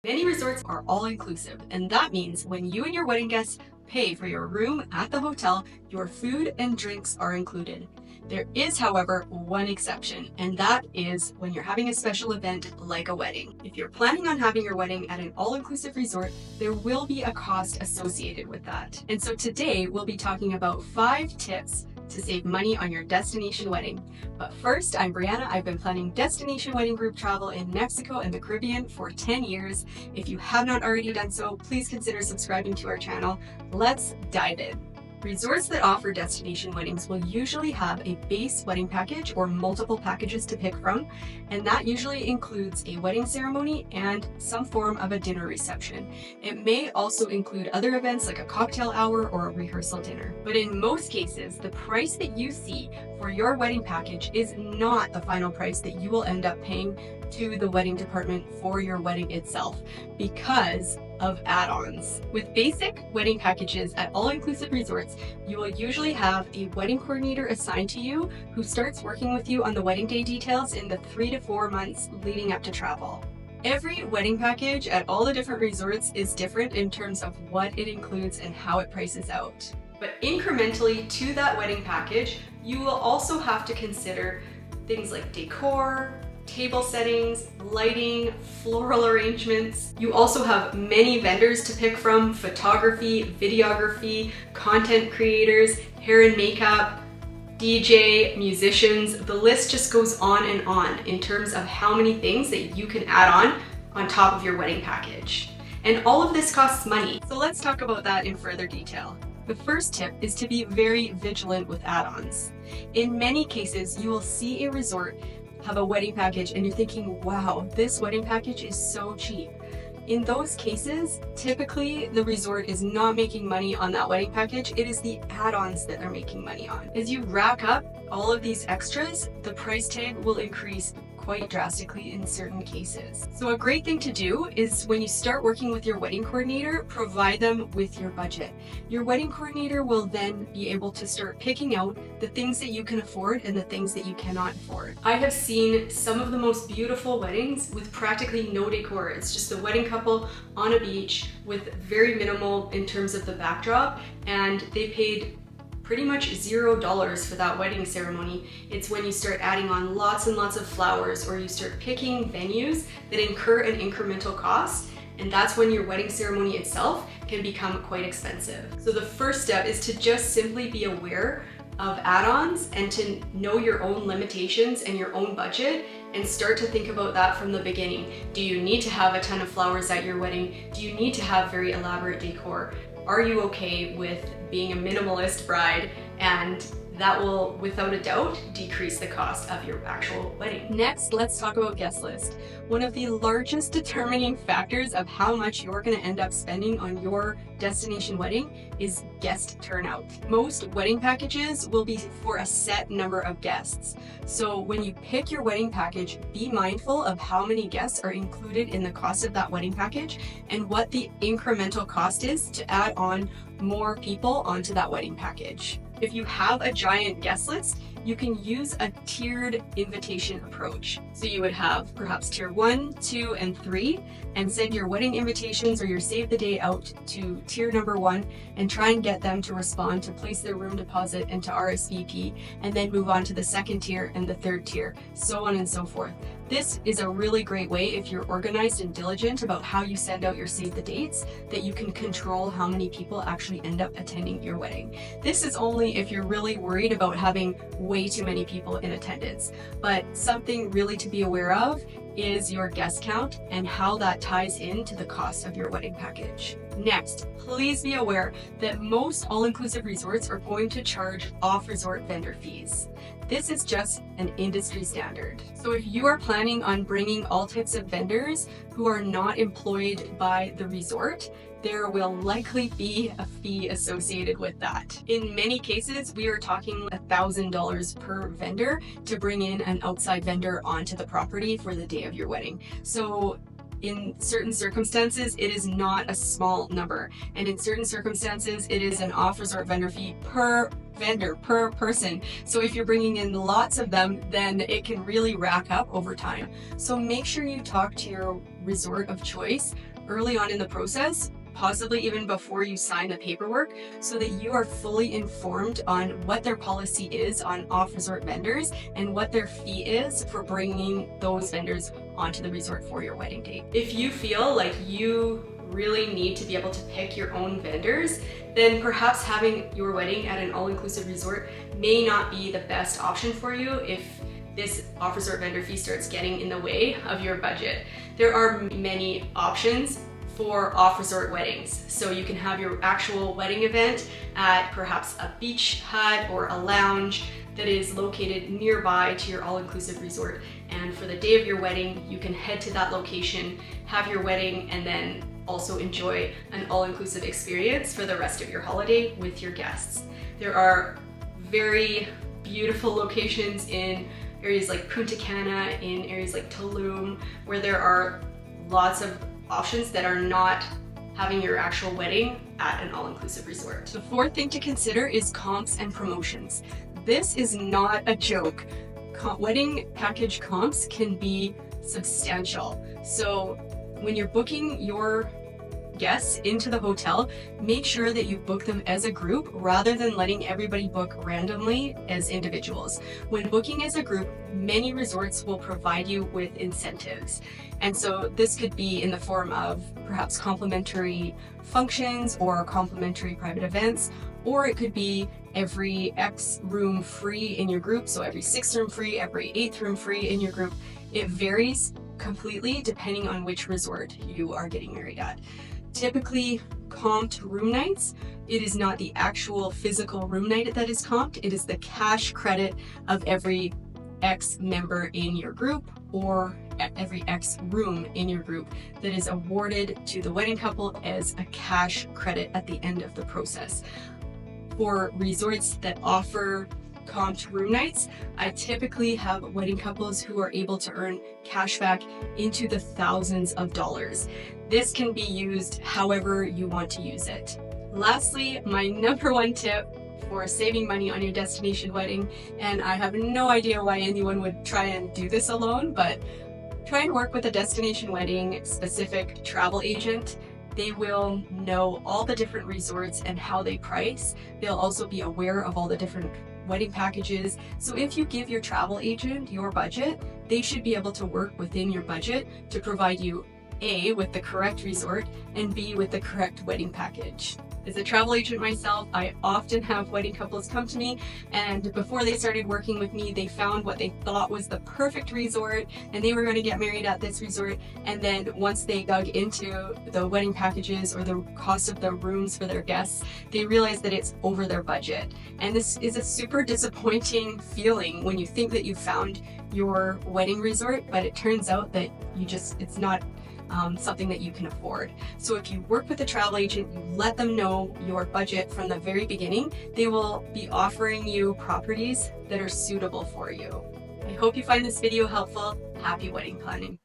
Many resorts are all-inclusive, and that means when you and your wedding guests pay for your room at the hotel, your food and drinks are included. There is, however, one exception, and that is when you're having a special event like a wedding. If you're planning on having your wedding at an all-inclusive resort, there will be a cost associated with that. And so today we'll be talking about 5 tips to save money on your destination wedding. But first, I'm Brianna. I've been planning destination wedding group travel in Mexico and the Caribbean for 10 years. If you have not already done so, please consider subscribing to our channel. Let's dive in. Resorts that offer destination weddings will usually have a base wedding package or multiple packages to pick from, and that usually includes a wedding ceremony and some form of a dinner reception. It may also include other events like a cocktail hour or a rehearsal dinner. But in most cases, the price that you see for your wedding package is not the final price that you will end up paying to the wedding department for your wedding itself, because of add-ons. With basic wedding packages at all-inclusive resorts, you will usually have a wedding coordinator assigned to you who starts working with you on the wedding day details in the 3 to 4 months leading up to travel. Every wedding package at all the different resorts is different in terms of what it includes and how it prices out. But incrementally to that wedding package, you will also have to consider things like decor, table settings, lighting, floral arrangements. You also have many vendors to pick from: photography, videography, content creators, hair and makeup, DJ, musicians. The list just goes on and on in terms of how many things that you can add on top of your wedding package. And all of this costs money. So let's talk about that in further detail. The first tip is to be very vigilant with add-ons. In many cases, you will see a resort have a wedding package and you're thinking, wow, this wedding package is so cheap. In those cases, typically the resort is not making money on that wedding package. It is the add-ons that they're making money on. As you rack up all of these extras, the price tag will increase quite drastically in certain cases. So a great thing to do is, when you start working with your wedding coordinator, provide them with your budget. Your wedding coordinator will then be able to start picking out the things that you can afford and the things that you cannot afford. I have seen some of the most beautiful weddings with practically no decor. It's just the wedding couple on a beach with very minimal in terms of the backdrop, and they paid pretty much $0 for that wedding ceremony. It's when you start adding on lots and lots of flowers, or you start picking venues that incur an incremental cost, and that's when your wedding ceremony itself can become quite expensive. So the first step is to just simply be aware of add-ons and to know your own limitations and your own budget, and start to think about that from the beginning. Do you need to have a ton of flowers at your wedding? Do you need to have very elaborate decor? Are you okay with being a minimalist bride? And that will, without a doubt, decrease the cost of your actual wedding. Next, let's talk about guest list. One of the largest determining factors of how much you're going to end up spending on your destination wedding is guest turnout. Most wedding packages will be for a set number of guests. So when you pick your wedding package, be mindful of how many guests are included in the cost of that wedding package and what the incremental cost is to add on more people onto that wedding package. If you have a giant guest list, you can use a tiered invitation approach. So you would have perhaps tier 1, 2, and 3, and send your wedding invitations or your save the day out to tier number 1 and try and get them to respond, to place their room deposit and to RSVP, and then move on to the second tier and the third tier, so on and so forth. This is a really great way, if you're organized and diligent about how you send out your save the dates, that you can control how many people actually end up attending your wedding. This is only if you're really worried about having way too many people in attendance. But something really to be aware of is your guest count and how that ties into the cost of your wedding package. Next, please be aware that most all-inclusive resorts are going to charge off-resort vendor fees. This is just an industry standard. So if you are planning on bringing all types of vendors who are not employed by the resort, there will likely be a fee associated with that. In many cases, we are talking $1,000 per vendor to bring in an outside vendor onto the property for the day of your wedding. So in certain circumstances, it is not a small number. And in certain circumstances, it is an off-resort vendor fee per vendor, per person. So if you're bringing in lots of them, then it can really rack up over time. So make sure you talk to your resort of choice early on in the process, possibly even before you sign the paperwork, so that you are fully informed on what their policy is on off-resort vendors and what their fee is for bringing those vendors onto the resort for your wedding date. If you feel like you really need to be able to pick your own vendors, then perhaps having your wedding at an all-inclusive resort may not be the best option for you if this off-resort vendor fee starts getting in the way of your budget. There are many options for off-resort weddings. So you can have your actual wedding event at perhaps a beach hut or a lounge that is located nearby to your all-inclusive resort. And for the day of your wedding, you can head to that location, have your wedding, and then also enjoy an all-inclusive experience for the rest of your holiday with your guests. There are very beautiful locations in areas like Punta Cana, in areas like Tulum, where there are lots of options that are not having your actual wedding at an all-inclusive resort. The fourth thing to consider is comps and promotions. This is not a joke. Wedding package comps can be substantial. So when you're booking your guests into the hotel, make sure that you book them as a group rather than letting everybody book randomly as individuals. When booking as a group, many resorts will provide you with incentives. And so this could be in the form of perhaps complimentary functions or complimentary private events, or it could be every X room free in your group. So every 6th room free, every 8th room free in your group. It varies completely depending on which resort you are getting married at. Typically comped room nights, it is not the actual physical room night that is comped, it is the cash credit of every X member in your group or every X room in your group that is awarded to the wedding couple as a cash credit at the end of the process. For resorts that offer comped room nights, I typically have wedding couples who are able to earn cash back into the thousands of dollars. This can be used however you want to use it. Lastly, my number one tip for saving money on your destination wedding, and I have no idea why anyone would try and do this alone, but try and work with a destination wedding specific travel agent. They will know all the different resorts and how they price. They'll also be aware of all the different wedding packages. So if you give your travel agent your budget, they should be able to work within your budget to provide you A, with the correct resort, and B, with the correct wedding package. As a travel agent myself, I often have wedding couples come to me, and before they started working with me, they found what they thought was the perfect resort, and they were going to get married at this resort. And then once they dug into the wedding packages or the cost of the rooms for their guests, they realized that it's over their budget. And this is a super disappointing feeling when you think that you found your wedding resort, but it turns out that it's not something that you can afford. So if you work with a travel agent, you let them know your budget from the very beginning, they will be offering you properties that are suitable for you. I hope you find this video helpful. Happy wedding planning.